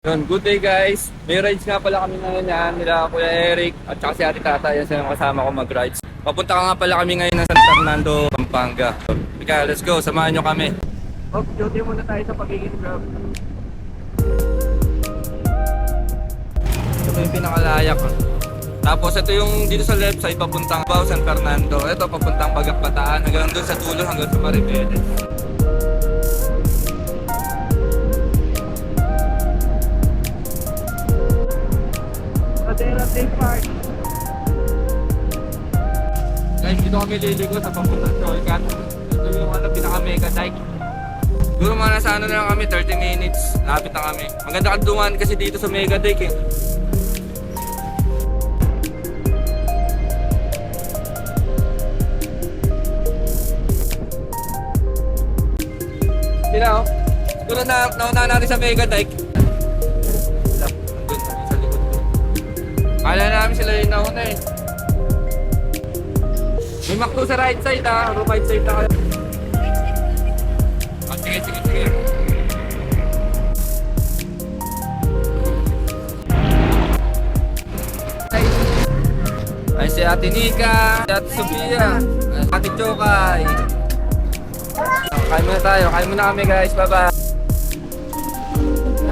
Yun, good day guys. May rides nga pala kami ngayon yan, nila Kuya Eric at saka si Ate Tata. Yan sila kasama ko mag-rides. Papunta ka nga pala kami ngayon ng San Fernando, Pampanga. Ika, let's go, samahan nyo kami. Duty muna tayo sa pagiging grab. Ito yung pinakalayak. Tapos ito yung dito sa left side papuntang San Fernando. Ito papuntang Bagak Bataan hanggang doon sa dulo hanggang sa Maribeles. Safe Park. Guys, dito kami liligo sa papuntang Solcat. Ito yung pinaka-mega dike. Siguro mga nasa na lang kami, 30 minutes. Lapit na kami. Maganda kanduan kasi dito sa mega dike eh. Sila oh. Siguro nauna natin sa mega dike. Kala namin sila yung nauna eh. May McDo sa right side ha. Right side na kayo. Oh, sige. Ay si Ate Nika, si Ate Sofia, Ate Chokay. Kain muna tayo. Kain muna kami guys. Bye-bye.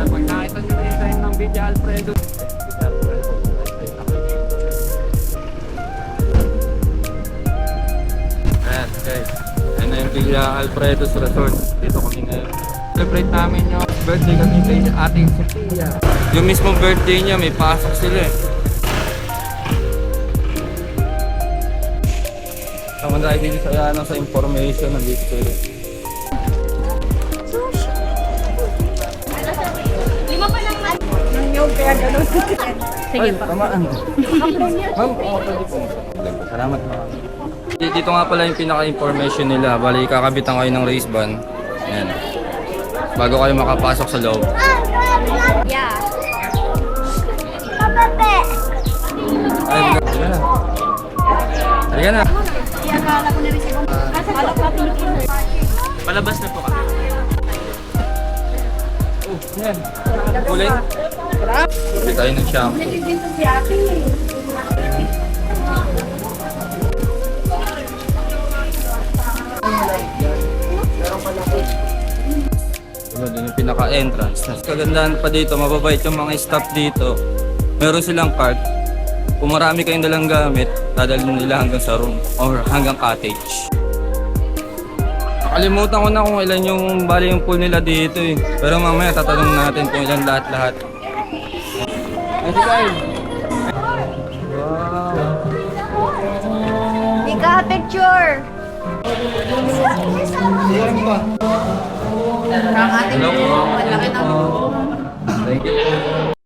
Pag nakita nyo na yung sign ng Villa Alfredo. Guys, ayun na yung Villa Alfredo's Resort. Dito kami ngayon. Celebrate namin yung birthday kami kay Ate Sofia. Yung mismong birthday niya, may pasok sila eh. Taman tayo dito sa information. Nandito sila. Lima pa lang yung kaya gano'n. Sige pa. Tamaan. Ma'am, pwede po. Salamat mga. Dito nga pala yung pinaka-information nila. Bali, kakabitan kayo ng race ban. Ayan. Bago kayo makapasok sa loob. Yeah. Ay, halika na. Halika na. Akala ko na rin siya. Akala ko natin yung Palabas na po kami. Oh, yan. Kulay. Kulay tayo ng shampoo. si Ate. Yun yung pinaka-entrance. Kagandahan pa dito, mababait yung mga staff dito. Meron silang card. Kung marami kayong dalang gamit, dadalhin nila hanggang sa room or hanggang cottage. Nakalimutan ko na kung ilan yung bali yung pool nila dito eh. Pero mamaya tatanong natin kung ilan lahat-lahat. Ay, si Kyle! Wow! Ika, picture! Ayan ba? Ang ating Hello po. malaki ng Thank you po.